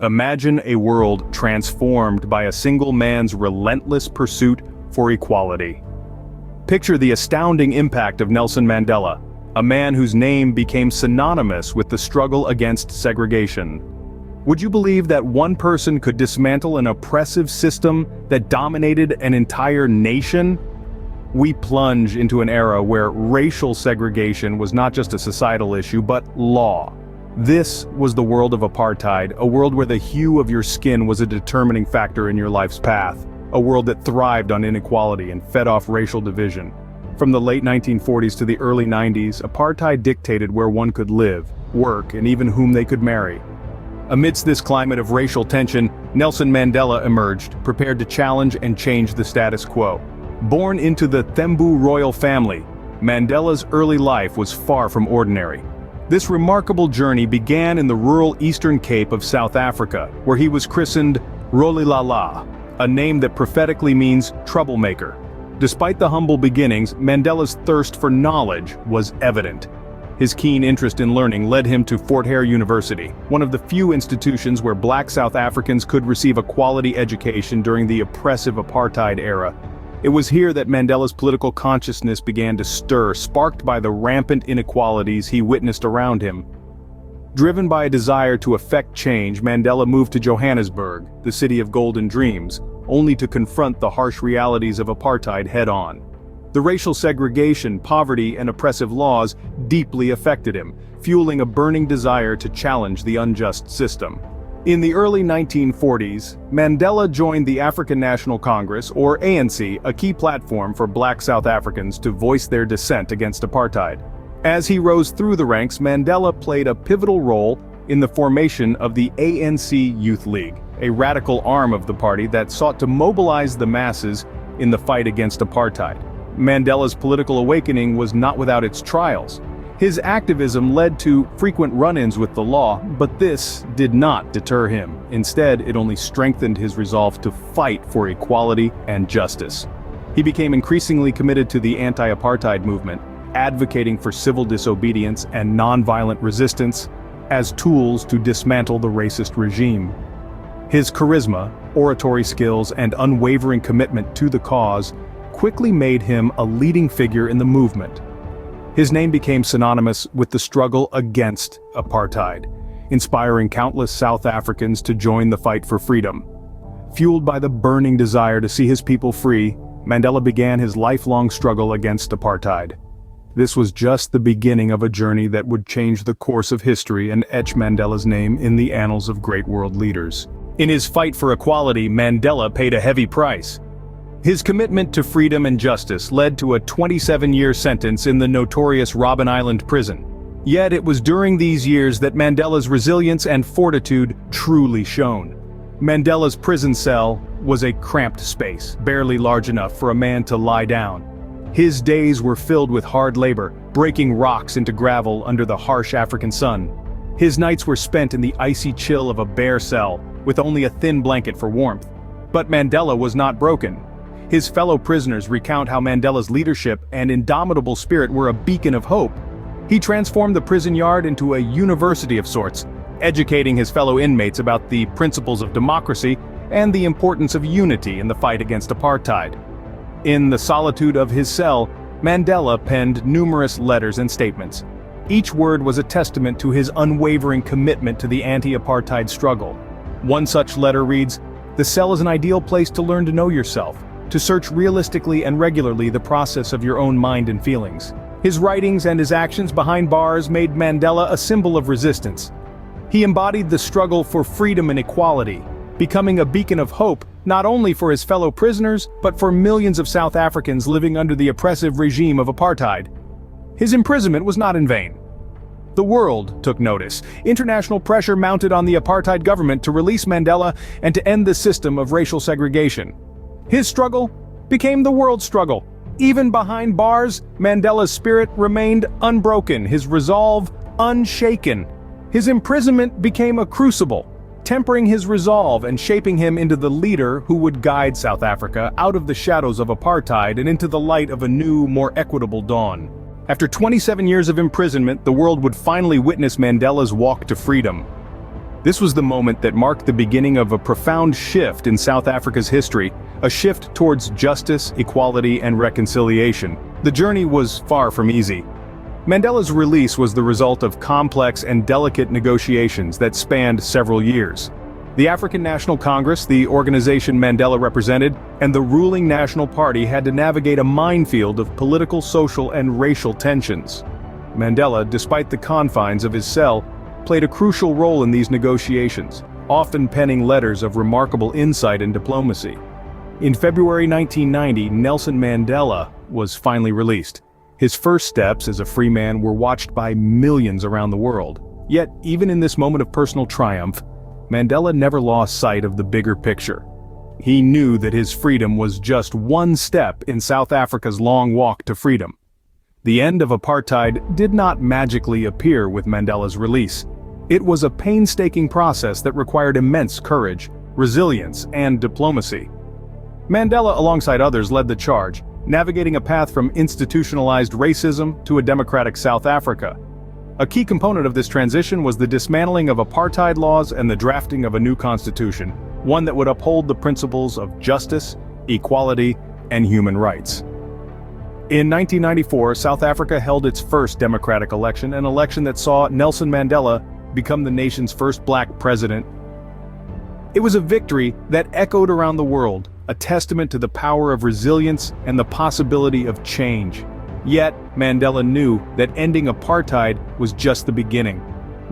Imagine a world transformed by a single man's relentless pursuit for equality. Picture the astounding impact of Nelson Mandela, a man whose name became synonymous with the struggle against segregation. Would you believe that one person could dismantle an oppressive system that dominated an entire nation? We plunge into an era where racial segregation was not just a societal issue, but law. This was the world of apartheid, a world where the hue of your skin was a determining factor in your life's path, a world that thrived on inequality and fed off racial division. From the late 1940s to the early 90s, apartheid dictated where one could live, work, and even whom they could marry. Amidst this climate of racial tension, Nelson Mandela emerged, prepared to challenge and change the status quo. Born into the Thembu royal family, Mandela's early life was far from ordinary. This remarkable journey began in the rural Eastern Cape of South Africa, where he was christened Rolihlahla, a name that prophetically means troublemaker. Despite the humble beginnings, Mandela's thirst for knowledge was evident. His keen interest in learning led him to Fort Hare University, one of the few institutions where black South Africans could receive a quality education during the oppressive apartheid era. It was here that Mandela's political consciousness began to stir, sparked by the rampant inequalities he witnessed around him. Driven by a desire to effect change, Mandela moved to Johannesburg, the city of golden dreams, only to confront the harsh realities of apartheid head-on. The racial segregation, poverty, and oppressive laws deeply affected him, fueling a burning desire to challenge the unjust system. In the early 1940s, Mandela joined the African National Congress, or ANC, a key platform for black South Africans to voice their dissent against apartheid. As he rose through the ranks, Mandela played a pivotal role in the formation of the ANC Youth League, a radical arm of the party that sought to mobilize the masses in the fight against apartheid. Mandela's political awakening was not without its trials. His activism led to frequent run-ins with the law, but this did not deter him. Instead, it only strengthened his resolve to fight for equality and justice. He became increasingly committed to the anti-apartheid movement, advocating for civil disobedience and non-violent resistance as tools to dismantle the racist regime. His charisma, oratory skills, and unwavering commitment to the cause quickly made him a leading figure in the movement. His name became synonymous with the struggle against apartheid, inspiring countless South Africans to join the fight for freedom. Fueled by the burning desire to see his people free, Mandela began his lifelong struggle against apartheid. This was just the beginning of a journey that would change the course of history and etch Mandela's name in the annals of great world leaders. In his fight for equality, Mandela paid a heavy price. His commitment to freedom and justice led to a 27-year sentence in the notorious Robben Island prison. Yet it was during these years that Mandela's resilience and fortitude truly shone. Mandela's prison cell was a cramped space, barely large enough for a man to lie down. His days were filled with hard labor, breaking rocks into gravel under the harsh African sun. His nights were spent in the icy chill of a bare cell, with only a thin blanket for warmth. But Mandela was not broken. His fellow prisoners recount how Mandela's leadership and indomitable spirit were a beacon of hope. He transformed the prison yard into a university of sorts, educating his fellow inmates about the principles of democracy and the importance of unity in the fight against apartheid. In the solitude of his cell, Mandela penned numerous letters and statements. Each word was a testament to his unwavering commitment to the anti-apartheid struggle. One such letter reads, "The cell is an ideal place to learn to know yourself, to search realistically and regularly the process of your own mind and feelings." His writings and his actions behind bars made Mandela a symbol of resistance. He embodied the struggle for freedom and equality, becoming a beacon of hope not only for his fellow prisoners, but for millions of South Africans living under the oppressive regime of apartheid. His imprisonment was not in vain. The world took notice. International pressure mounted on the apartheid government to release Mandela and to end the system of racial segregation. His struggle became the world's struggle. Even behind bars, Mandela's spirit remained unbroken, his resolve unshaken. His imprisonment became a crucible, tempering his resolve and shaping him into the leader who would guide South Africa out of the shadows of apartheid and into the light of a new, more equitable dawn. After 27 years of imprisonment, the world would finally witness Mandela's walk to freedom. This was the moment that marked the beginning of a profound shift in South Africa's history, a shift towards justice, equality, and reconciliation. The journey was far from easy. Mandela's release was the result of complex and delicate negotiations that spanned several years. The African National Congress, the organization Mandela represented, and the ruling National Party had to navigate a minefield of political, social, and racial tensions. Mandela, despite the confines of his cell, played a crucial role in these negotiations, often penning letters of remarkable insight and diplomacy. In February 1990, Nelson Mandela was finally released. His first steps as a free man were watched by millions around the world. Yet, even in this moment of personal triumph, Mandela never lost sight of the bigger picture. He knew that his freedom was just one step in South Africa's long walk to freedom. The end of apartheid did not magically appear with Mandela's release. It was a painstaking process that required immense courage, resilience, and diplomacy. Mandela, alongside others, led the charge, navigating a path from institutionalized racism to a democratic South Africa. A key component of this transition was the dismantling of apartheid laws and the drafting of a new constitution, one that would uphold the principles of justice, equality, and human rights. In 1994, South Africa held its first democratic election, an election that saw Nelson Mandela become the nation's first black president. It was a victory that echoed around the world, a testament to the power of resilience and the possibility of change. Yet, Mandela knew that ending apartheid was just the beginning.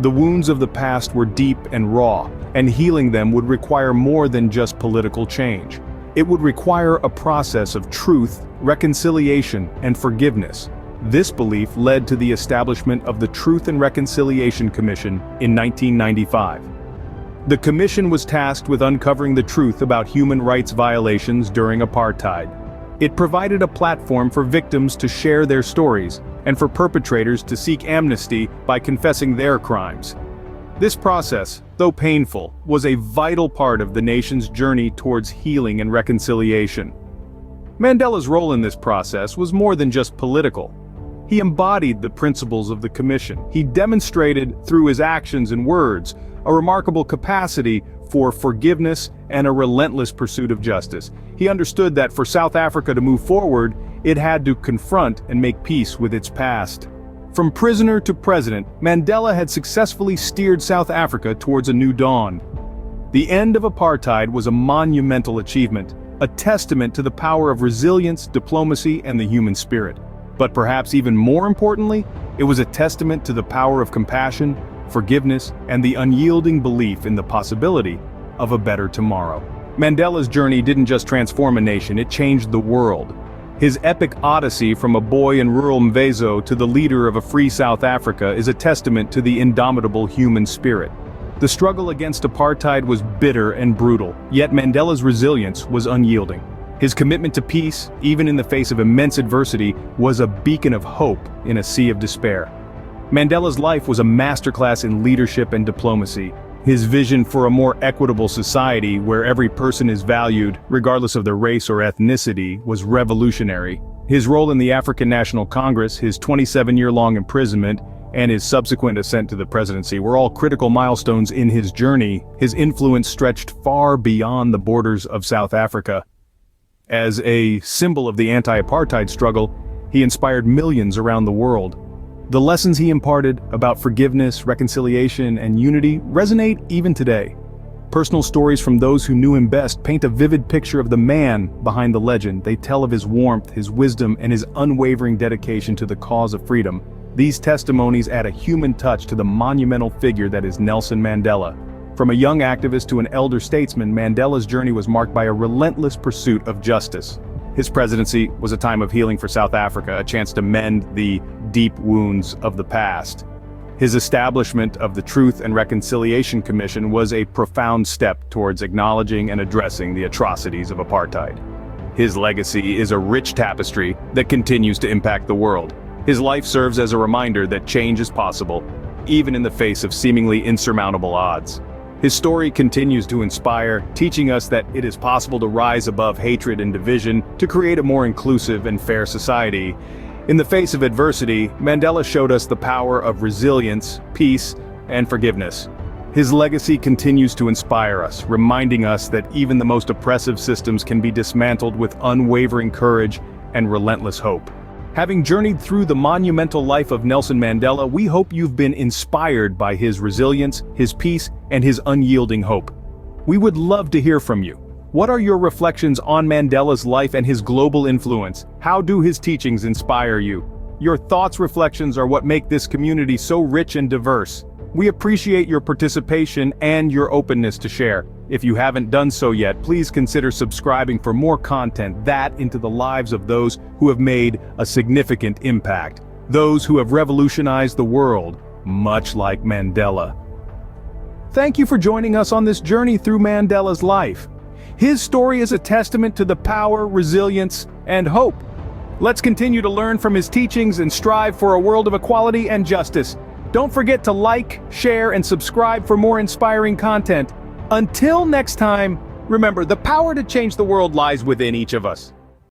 The wounds of the past were deep and raw, and healing them would require more than just political change. It would require a process of truth, reconciliation, and forgiveness. This belief led to the establishment of the Truth and Reconciliation Commission in 1995. The commission was tasked with uncovering the truth about human rights violations during apartheid. It provided a platform for victims to share their stories, and for perpetrators to seek amnesty by confessing their crimes. This process, though painful, was a vital part of the nation's journey towards healing and reconciliation. Mandela's role in this process was more than just political. He embodied the principles of the commission. He demonstrated, through his actions and words, a remarkable capacity for forgiveness and a relentless pursuit of justice. He understood that for South Africa to move forward, it had to confront and make peace with its past. From prisoner to president, Mandela had successfully steered South Africa towards a new dawn. The end of apartheid was a monumental achievement, a testament to the power of resilience, diplomacy, and the human spirit. But perhaps even more importantly, it was a testament to the power of compassion, forgiveness, and the unyielding belief in the possibility of a better tomorrow. Mandela's journey didn't just transform a nation, it changed the world. His epic odyssey from a boy in rural Mvezo to the leader of a free South Africa is a testament to the indomitable human spirit. The struggle against apartheid was bitter and brutal, yet Mandela's resilience was unyielding. His commitment to peace, even in the face of immense adversity, was a beacon of hope in a sea of despair. Mandela's life was a masterclass in leadership and diplomacy. His vision for a more equitable society where every person is valued, regardless of their race or ethnicity, was revolutionary. His role in the African National Congress, his 27-year-long imprisonment, and his subsequent ascent to the presidency were all critical milestones in his journey. His influence stretched far beyond the borders of South Africa. As a symbol of the anti-apartheid struggle, he inspired millions around the world. The lessons he imparted about forgiveness, reconciliation, and unity resonate even today. Personal stories from those who knew him best paint a vivid picture of the man behind the legend. They tell of his warmth, his wisdom, and his unwavering dedication to the cause of freedom. These testimonies add a human touch to the monumental figure that is Nelson Mandela. From a young activist to an elder statesman, Mandela's journey was marked by a relentless pursuit of justice. His presidency was a time of healing for South Africa, a chance to mend the deep wounds of the past. His establishment of the Truth and Reconciliation Commission was a profound step towards acknowledging and addressing the atrocities of apartheid. His legacy is a rich tapestry that continues to impact the world. His life serves as a reminder that change is possible, even in the face of seemingly insurmountable odds. His story continues to inspire, teaching us that it is possible to rise above hatred and division to create a more inclusive and fair society. In the face of adversity, Mandela showed us the power of resilience, peace, and forgiveness. His legacy continues to inspire us, reminding us that even the most oppressive systems can be dismantled with unwavering courage and relentless hope. Having journeyed through the monumental life of Nelson Mandela, we hope you've been inspired by his resilience, his peace, and his unyielding hope. We would love to hear from you. What are your reflections on Mandela's life and his global influence? How do his teachings inspire you? Your thoughts, reflections are what make this community so rich and diverse. We appreciate your participation and your openness to share. If you haven't done so yet, please consider subscribing for more content that into the lives of those who have made a significant impact. Those who have revolutionized the world, much like Mandela. Thank you for joining us on this journey through Mandela's life. His story is a testament to the power, resilience, and hope. Let's continue to learn from his teachings and strive for a world of equality and justice. Don't forget to like, share, and subscribe for more inspiring content. Until next time, remember, the power to change the world lies within each of us.